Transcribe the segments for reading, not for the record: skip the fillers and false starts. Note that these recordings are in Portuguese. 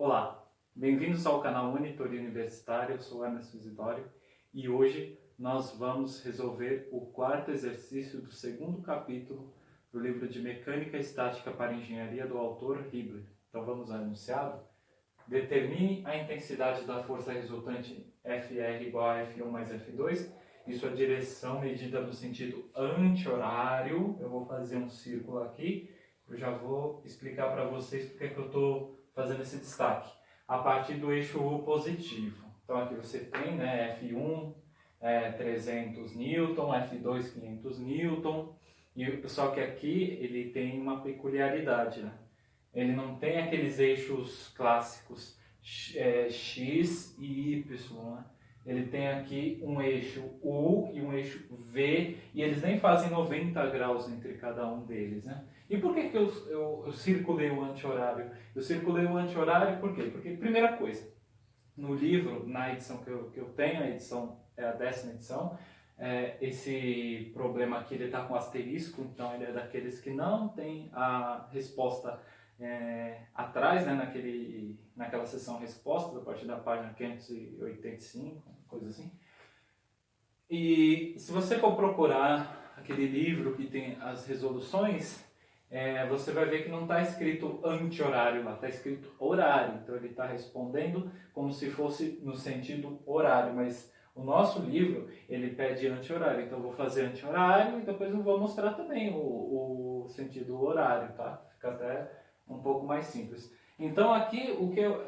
Olá, bem-vindos ao canal Monitoria Universitária, eu sou Emerson Isidório e hoje nós vamos resolver o quarto exercício do segundo capítulo do livro de Mecânica Estática para Engenharia do autor Hibbeler. Então vamos ao enunciado. Determine a intensidade da força resultante FR igual a F1 mais F2 e sua direção medida no sentido anti-horário. Eu vou fazer um círculo aqui, eu já vou explicar para vocês porque que eu estou fazendo esse destaque. A partir do eixo U positivo. Então aqui você tem, né, F1 300 Newton, F2 500 Newton, e só que aqui ele tem uma peculiaridade, né? Ele não tem aqueles eixos clássicos X e Y, né? Ele tem aqui um eixo U e um eixo V, e eles nem fazem 90 graus entre cada um deles, né? E por que eu circulei o anti-horário? Eu circulei o anti-horário por quê? Porque, primeira coisa, no livro, na edição que eu tenho, a edição é a 10ª edição, esse problema aqui ele está com asterisco, então ele é daqueles que não tem a resposta atrás, né, naquela seção resposta, a partir da página 585, coisa assim. E se você for procurar aquele livro que tem as resoluções, você vai ver que não está escrito anti-horário lá, está escrito horário. Então ele está respondendo como se fosse no sentido horário, mas o nosso livro ele pede anti-horário. Então eu vou fazer anti-horário e depois eu vou mostrar também o sentido horário, tá? Fica até um pouco mais simples. Então aqui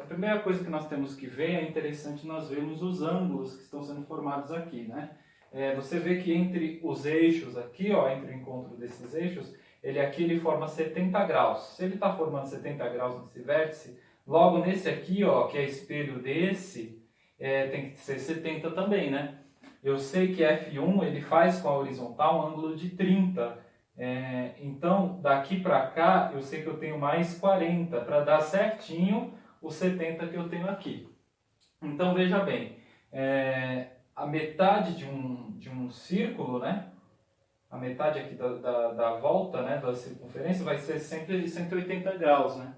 a primeira coisa que nós temos que ver, é interessante nós vermos os ângulos que estão sendo formados aqui, né? Você vê que entre os eixos aqui, ó, entre o encontro desses eixos, ele forma 70 graus. Se ele está formando 70 graus nesse vértice, logo nesse aqui, ó, que é espelho desse, tem que ser 70 também, né? Eu sei que F1 ele faz com a horizontal um ângulo de 30. Então, daqui para cá, eu sei que eu tenho mais 40, para dar certinho os 70 que eu tenho aqui. Então, veja bem, a metade de um círculo, né? A metade aqui da volta, né, da circunferência, vai ser sempre 180 graus, né?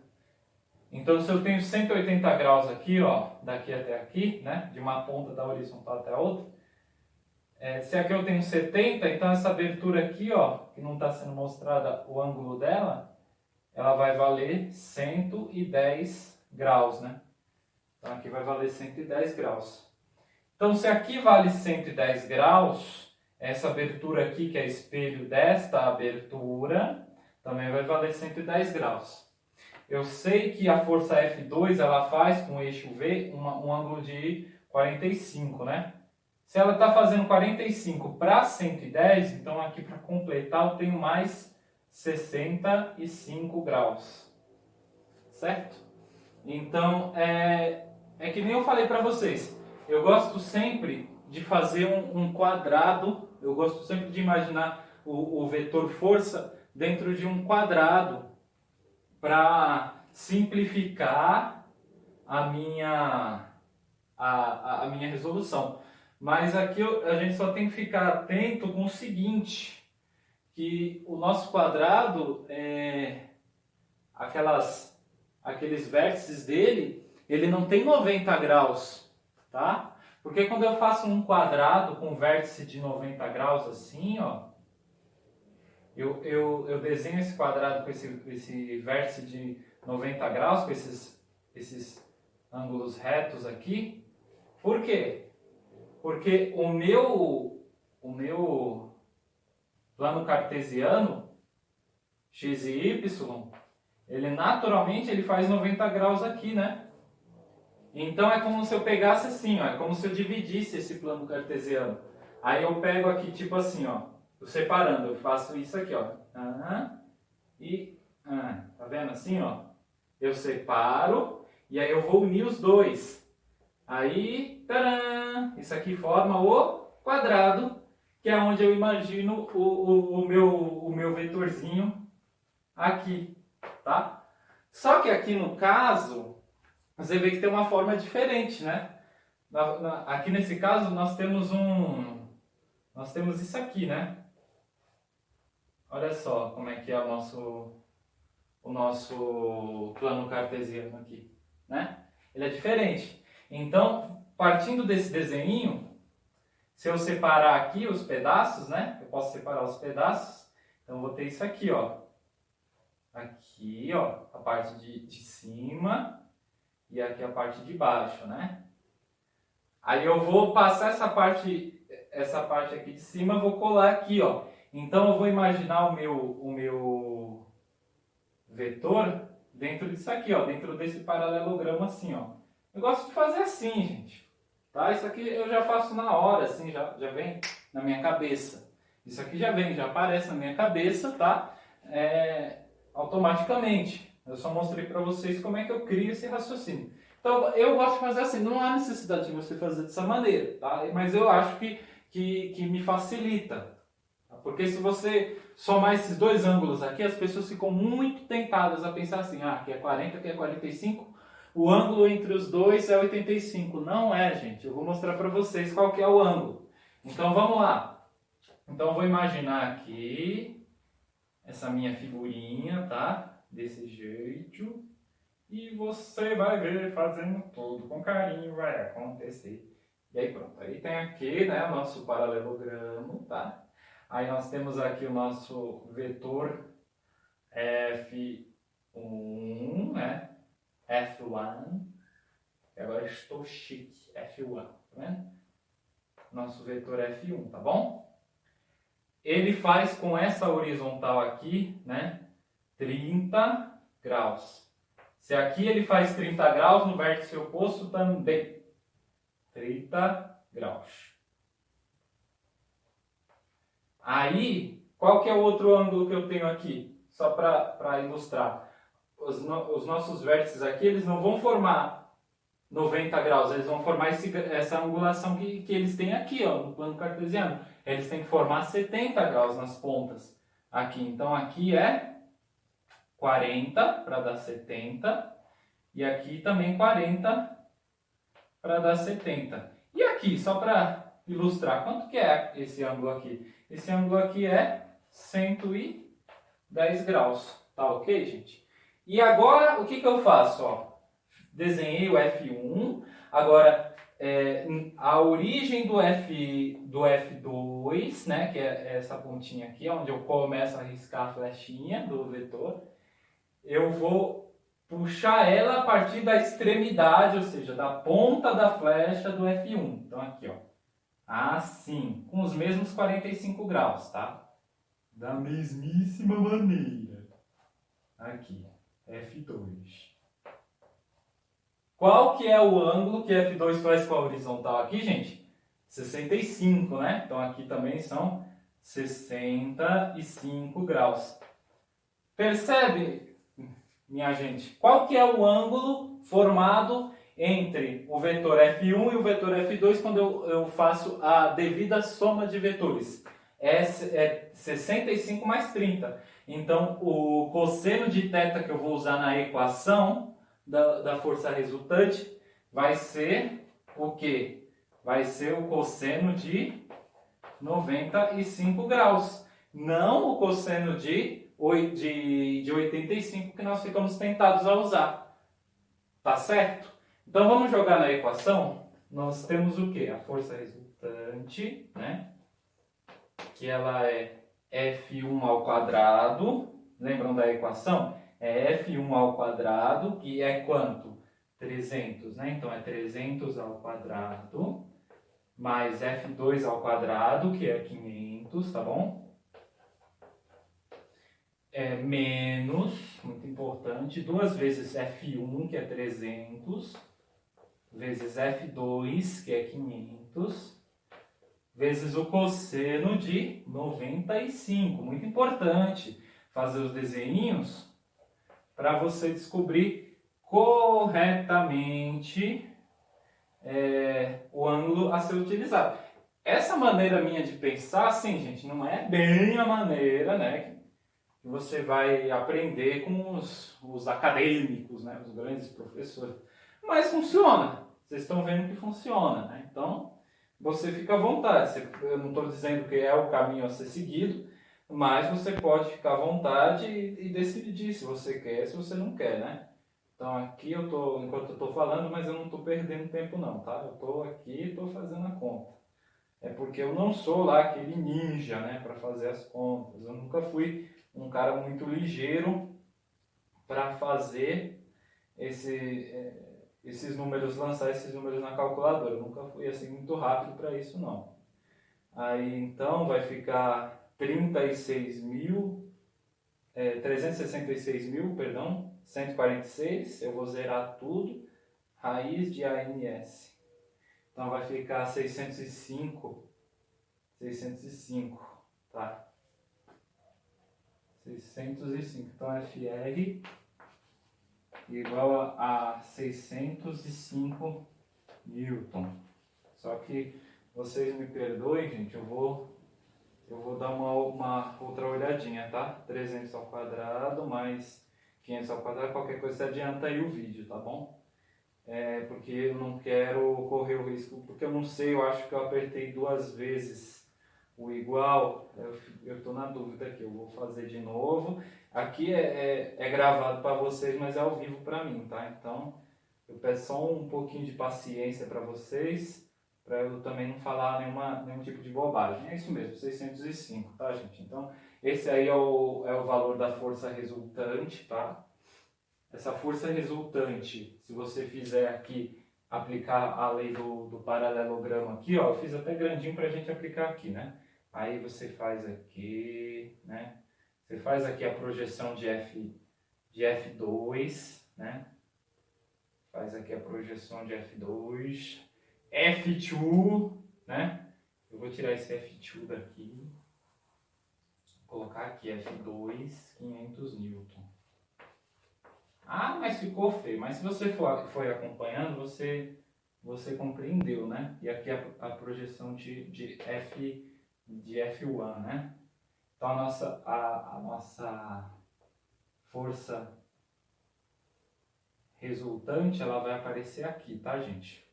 Então, se eu tenho 180 graus aqui, ó, daqui até aqui, né, de uma ponta da horizontal até a outra, se aqui eu tenho 70, então essa abertura aqui, ó, que não está sendo mostrada o ângulo dela, ela vai valer 110 graus, né? Então, aqui vai valer 110 graus. Então, se aqui vale 110 graus, essa abertura aqui, que é espelho desta abertura, também vai valer 110 graus. Eu sei que a força F2 ela faz com o eixo V um ângulo de 45, né? Se ela está fazendo 45 para 110, então aqui para completar eu tenho mais 65 graus. Certo? Então, é que nem eu falei para vocês. Eu gosto sempre de fazer um quadrado, eu gosto sempre de imaginar o vetor força dentro de um quadrado para simplificar a minha resolução. Mas aqui a gente só tem que ficar atento com o seguinte, que o nosso quadrado, aqueles vértices dele, ele não tem 90 graus, tá? Porque quando eu faço um quadrado com vértice de 90 graus assim, ó, eu desenho esse quadrado com esse vértice de 90 graus, com esses ângulos retos aqui. Por quê? Porque o meu plano cartesiano, x e y, ele naturalmente ele faz 90 graus aqui, né? Então é como se eu pegasse assim, ó, é como se eu dividisse esse plano cartesiano. Aí eu pego aqui tipo assim, ó, tô separando, eu faço isso aqui, ó, tá vendo assim, ó? Eu separo e aí eu vou unir os dois. Aí, tcharam, isso aqui forma o quadrado, que é onde eu imagino o meu vetorzinho aqui, tá? Só que aqui no caso, você vê que tem uma forma diferente, né? Aqui nesse caso nós temos isso aqui, né? Olha só como é que é o nosso plano cartesiano aqui, né? ele é diferente. Então, partindo desse desenho, se eu separar aqui os pedaços, né? Eu posso separar os pedaços. Então, eu vou ter isso aqui, ó. Aqui, ó, a parte de cima e aqui a parte de baixo, né? Aí eu vou passar essa parte aqui de cima, vou colar aqui, ó. Então, eu vou imaginar o meu vetor dentro disso aqui, ó, dentro desse paralelogramo assim, ó. Eu gosto de fazer assim, gente, tá? Isso aqui eu já faço na hora, assim, já vem na minha cabeça. Isso aqui já vem, já aparece na minha cabeça, tá? Automaticamente. Eu só mostrei para vocês como é que eu crio esse raciocínio. Então, eu gosto de fazer assim, não há necessidade de você fazer dessa maneira, tá? Mas eu acho que me facilita. Porque se você somar esses dois ângulos aqui, as pessoas ficam muito tentadas a pensar assim, aqui é 40, aqui é 45, o ângulo entre os dois é 85. Não é, gente. Eu vou mostrar para vocês qual que é o ângulo. Então, vamos lá. Então, eu vou imaginar aqui essa minha figurinha, tá? Desse jeito. E você vai ver fazendo tudo com carinho, vai acontecer. E aí pronto. Aí tem aqui, né, o nosso paralelogramo, tá? Aí nós temos aqui o nosso vetor F1, né? F1. Agora estou chique. F1, tá vendo? Nosso vetor F1, tá bom? Ele faz com essa horizontal aqui, né? 30 graus. Se aqui ele faz 30 graus, no vértice oposto também 30 graus. Aí, qual que é o outro ângulo que eu tenho aqui? Só para ilustrar. Os nossos vértices aqui, eles não vão formar 90 graus, eles vão formar essa angulação que eles têm aqui, ó, no plano cartesiano. Eles têm que formar 70 graus nas pontas aqui. Então, aqui é 40 para dar 70 e aqui também 40 para dar 70. E aqui, só para ilustrar, quanto que é esse ângulo aqui? Esse ângulo aqui é 110 graus, tá ok, gente? E agora, o que eu faço? Ó, desenhei o F1, agora a origem do F2, né, que é essa pontinha aqui, onde eu começo a riscar a flechinha do vetor, eu vou puxar ela a partir da extremidade, ou seja, da ponta da flecha do F1. Então aqui, ó, assim, com os mesmos 45 graus, tá? Da mesmíssima maneira. Aqui, F2. Qual que é o ângulo que F2 faz com a horizontal aqui, gente? 65, né? Então aqui também são 65 graus. Percebe, minha gente? Qual que é o ângulo formado entre o vetor F1 e o vetor F2 quando eu faço a devida soma de vetores? É 65 mais 30. Então, o cosseno de θ que eu vou usar na equação da força resultante vai ser o quê? Vai ser o cosseno de 95 graus. Não o cosseno de 85 que nós ficamos tentados a usar. Tá certo? Então vamos jogar na equação. Nós temos o quê? A força resultante, né? Que ela é F1 ao quadrado. Lembram da equação? É F1 ao quadrado, que é quanto? 300, né? Então é 300 ao quadrado, mais F2 ao quadrado, que é 500, tá bom? Menos, muito importante, 2 vezes F1, que é 300, vezes F2, que é 500, vezes o cosseno de 95. Muito importante fazer os desenhinhos para você descobrir corretamente o ângulo a ser utilizado. Essa maneira minha de pensar, assim, gente, não é bem a maneira, né, que você vai aprender com os acadêmicos, né, os grandes professores. Mas funciona. Vocês estão vendo que funciona, né? Então, você fica à vontade. Eu não estou dizendo que é o caminho a ser seguido, mas você pode ficar à vontade e decidir se você quer, se você não quer, né? Então aqui enquanto eu estou falando, mas eu não estou perdendo tempo não, tá? Eu estou aqui e estou fazendo a conta. É porque eu não sou lá aquele ninja, né, para fazer as contas. Eu nunca fui um cara muito ligeiro para fazer esses números, lançar esses números na calculadora. Eu nunca fui assim muito rápido para isso não. Aí então vai ficar 366 mil, perdão, 146. Eu vou zerar tudo. Raiz de ANS. Então vai ficar 605, tá? 605. Então FR igual a 605 Newton. Só que vocês me perdoem, gente, eu vou dar uma outra olhadinha, tá? 300 ao quadrado mais 500 ao quadrado, qualquer coisa você adianta aí o vídeo, tá bom? Porque eu não quero correr o risco, porque eu não sei, eu acho que eu apertei 2 vezes o igual, eu estou na dúvida aqui, eu vou fazer de novo. Aqui é gravado para vocês, mas é ao vivo para mim, tá? Então eu peço só um pouquinho de paciência para vocês, para eu também não falar nenhum tipo de bobagem. É isso mesmo, 605, tá, gente? Então esse aí é o valor da força resultante, tá? Essa força resultante, se você fizer aqui, aplicar a lei do paralelogramo aqui, ó, eu fiz até grandinho para a gente aplicar aqui, né? Aí você faz aqui, né? Você faz aqui a projeção de F2, né? Faz aqui a projeção de F2, F2, né? Eu vou tirar esse F2 daqui, vou colocar aqui F2, 500 newton. Ah, mas ficou feio. Mas se você foi acompanhando, você compreendeu, né? E aqui a projeção de F1, né? Então a nossa força resultante, ela vai aparecer aqui, tá, gente?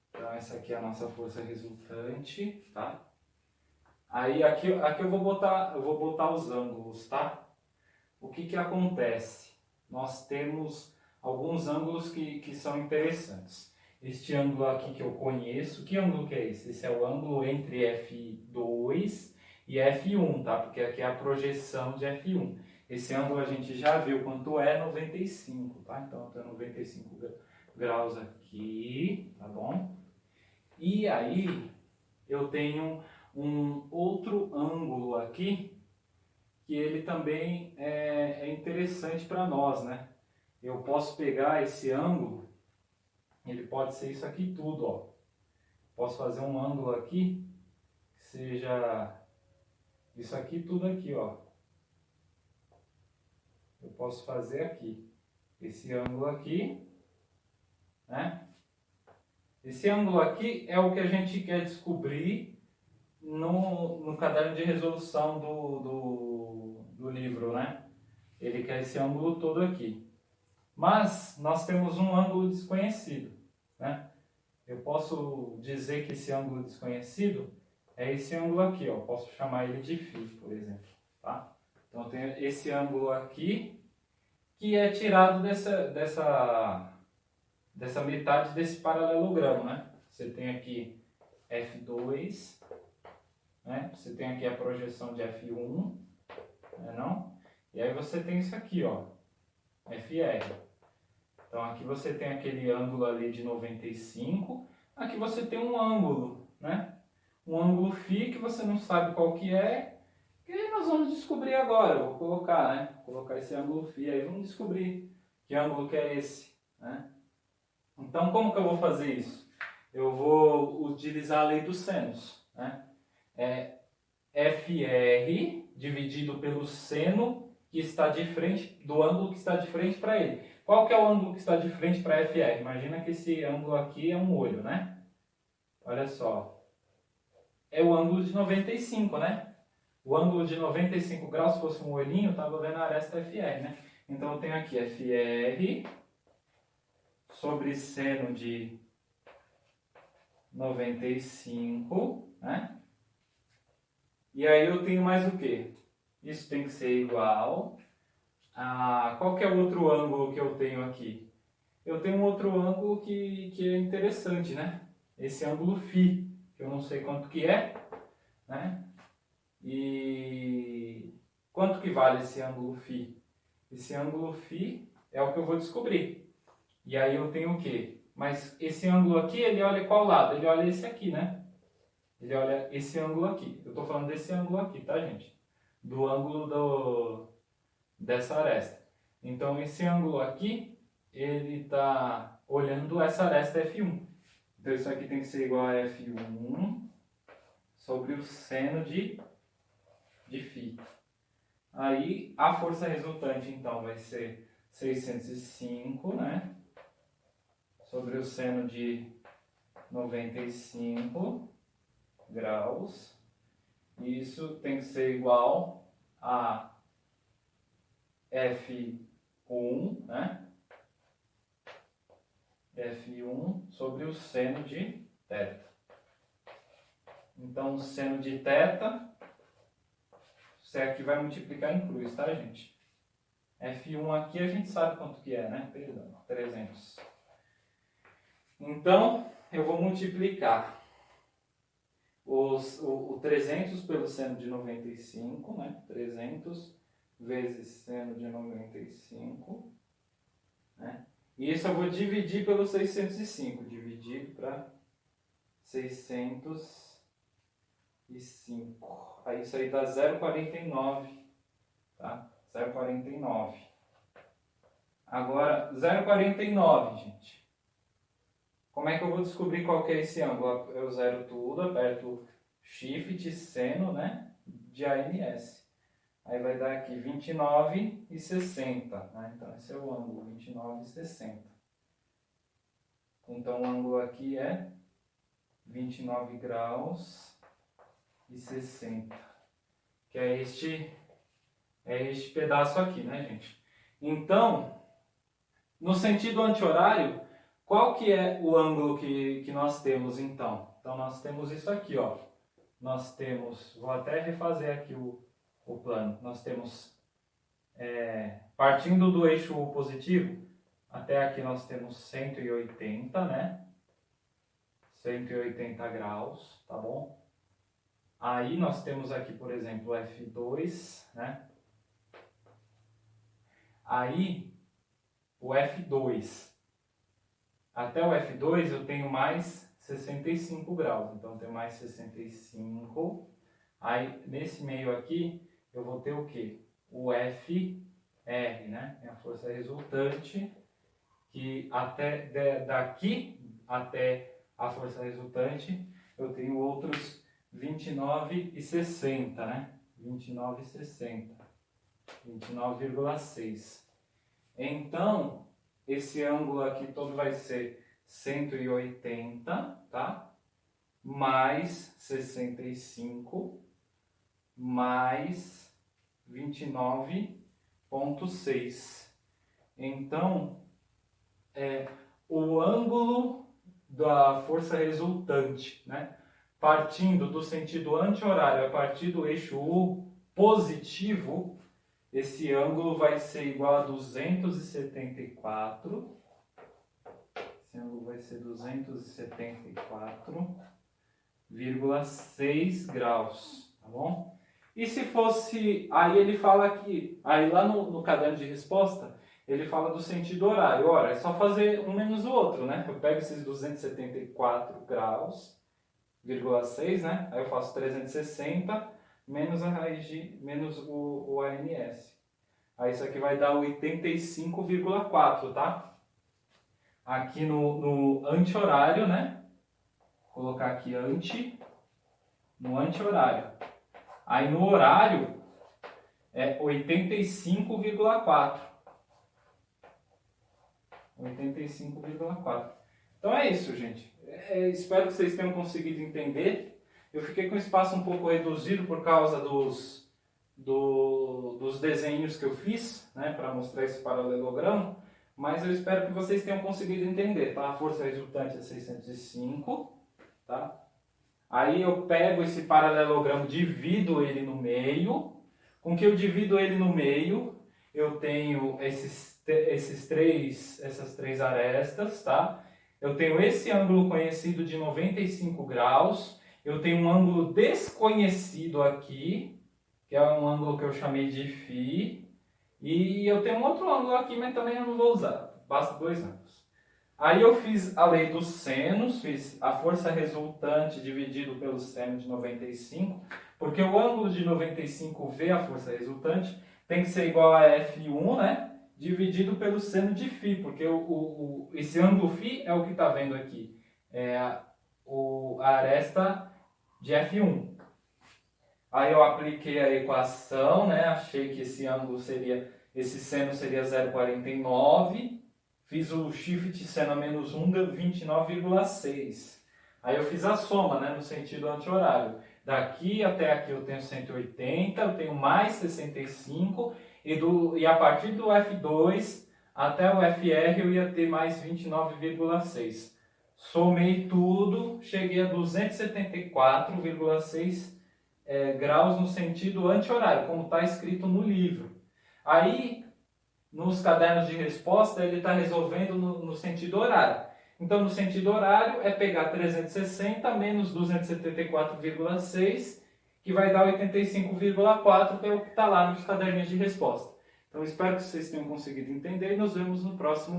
Então essa aqui é a nossa força resultante, tá? Aí aqui eu vou botar os ângulos, tá? O que acontece? Nós temos alguns ângulos que são interessantes. Este ângulo aqui que eu conheço, que ângulo que é esse? Esse é o ângulo entre F2 e F1, tá? Porque aqui é a projeção de F1. Esse ângulo a gente já viu quanto é 95, tá? Então eu tenho 95 graus aqui, tá bom? E aí eu tenho um outro ângulo aqui, que ele também é interessante para nós, né? Eu posso pegar esse ângulo, ele pode ser isso aqui tudo, ó. Posso fazer um ângulo aqui, que seja isso aqui tudo aqui, ó. Eu posso fazer aqui, esse ângulo aqui, né? Esse ângulo aqui é o que a gente quer descobrir no caderno de resolução do livro, né? Ele quer esse ângulo todo aqui. Mas nós temos um ângulo desconhecido, né? Eu posso dizer que esse ângulo desconhecido é esse ângulo aqui, ó. Posso chamar ele de φ, por exemplo, tá? Então eu tenho esse ângulo aqui, que é tirado dessa metade desse paralelogramo, né? Você tem aqui F2, né? Você tem aqui a projeção de F1, né, não? E aí você tem isso aqui, ó, FR. Então aqui você tem aquele ângulo ali de 95, aqui você tem um ângulo, né? Um ângulo φ que você não sabe qual que é, que nós vamos descobrir agora. Eu vou colocar, né? Vou colocar esse ângulo φ aí, vamos descobrir que ângulo que é esse, né? Então como que eu vou fazer isso? Eu vou utilizar a lei dos senos, né? FR dividido pelo seno que está de frente do ângulo que está de frente para ele. Qual que é o ângulo que está de frente para FR? Imagina que esse ângulo aqui é um olho, né? Olha só. É o ângulo de 95, né? O ângulo de 95 graus, se fosse um olhinho, eu estava vendo a aresta FR, né? Então eu tenho aqui FR sobre seno de 95, né? E aí eu tenho mais o quê? Isso tem que ser igual qual que é o outro ângulo que eu tenho aqui? Eu tenho um outro ângulo que é interessante, né? Esse ângulo φ, que eu não sei quanto que é, né? E quanto que vale esse ângulo φ? Esse ângulo φ é o que eu vou descobrir. E aí eu tenho o quê? Mas esse ângulo aqui, ele olha qual lado? Ele olha esse aqui, né? Ele olha esse ângulo aqui. Eu estou falando desse ângulo aqui, tá, gente? Do ângulo dessa aresta. Então, esse ângulo aqui, ele está olhando essa aresta F1. Então, isso aqui tem que ser igual a F1 sobre o seno de φ. Aí, a força resultante, então, vai ser 605, né? Sobre o seno de 95 graus. Isso tem que ser igual a F1, né? F1 sobre o seno de θ. Então, o seno de θ, você aqui vai multiplicar em cruz, tá, gente? F1 aqui a gente sabe quanto que é, né? Perdão, 300. Então, eu vou multiplicar o 300 pelo seno de 95, né? 300 vezes seno de 95, né? E isso eu vou dividir pelo 605, dividido para 605. Aí isso aí dá 0,49, tá? 0,49. Agora, 0,49, gente. Como é que eu vou descobrir qual que é esse ângulo? Eu zero tudo, aperto Shift, seno, né? De ANS. Aí vai dar aqui 29,60, né? Então esse é o ângulo, 29,60. Então o ângulo aqui é 29 graus e 60. Que é este pedaço aqui, né, gente? Então, no sentido anti-horário, qual que é o ângulo que nós temos, então? Então, nós temos isso aqui, ó. Nós temos, vou até refazer aqui o plano. Nós temos, partindo do eixo U positivo, até aqui nós temos 180, né? 180 graus, tá bom? Aí nós temos aqui, por exemplo, F2, né? Aí, o F2. Até o F2 eu tenho mais 65 graus, então eu tenho mais 65. Aí nesse meio aqui eu vou ter o quê? O FR, né? É a força resultante, que até daqui até a força resultante eu tenho outros 29,60, né? 29,60, 29,6. Então, esse ângulo aqui todo vai ser 180, tá? Mais 65, mais 29,6. Então, o ângulo da força resultante, né? Partindo do sentido anti-horário a partir do eixo U positivo, esse ângulo vai ser igual a 274. Esse ângulo vai ser 274,6 graus, tá bom? E se fosse, aí ele fala aqui, aí lá no caderno de resposta, ele fala do sentido horário. Ora, é só fazer um menos o outro, né? Eu pego esses 274 graus, 6, né? Aí eu faço 360 menos a raiz de menos o ANS. Aí isso aqui vai dar 85,4, tá? Aqui no anti-horário, né? Vou colocar aqui no anti-horário. Aí no horário é 85,4. 85,4. Então é isso, gente. Espero que vocês tenham conseguido entender. Eu fiquei com o espaço um pouco reduzido por causa dos desenhos que eu fiz, né, para mostrar esse paralelogramo, mas eu espero que vocês tenham conseguido entender, tá? A força resultante é 605, tá? Aí eu pego esse paralelogramo, divido ele no meio. Com que eu divido ele no meio, eu tenho essas três arestas, tá? Eu tenho esse ângulo conhecido de 95 graus, eu tenho um ângulo desconhecido aqui, que é um ângulo que eu chamei de φ, e eu tenho um outro ângulo aqui, mas também eu não vou usar, basta dois ângulos. Aí eu fiz a lei dos senos, fiz a força resultante dividido pelo seno de 95, porque o ângulo de 95V, a força resultante, tem que ser igual a F1, né? Dividido pelo seno de φ, porque esse ângulo φ é o que está vendo aqui, é a aresta de F1. Aí eu apliquei a equação, né? Achei que esse seno seria 0,49. Fiz o shift seno a menos 1, deu 29,6. Aí eu fiz a soma, né, no sentido anti-horário. Daqui até aqui eu tenho 180, eu tenho mais 65, e a partir do F2 até o FR eu ia ter mais 29,6. Somei tudo, cheguei a 274,6 graus no sentido anti-horário, como está escrito no livro. Aí, nos cadernos de resposta, ele está resolvendo no sentido horário. Então, no sentido horário, é pegar 360 menos 274,6, que vai dar 85,4, que é o que está lá nos caderninhos de resposta. Então, espero que vocês tenham conseguido entender e nos vemos no próximo vídeo.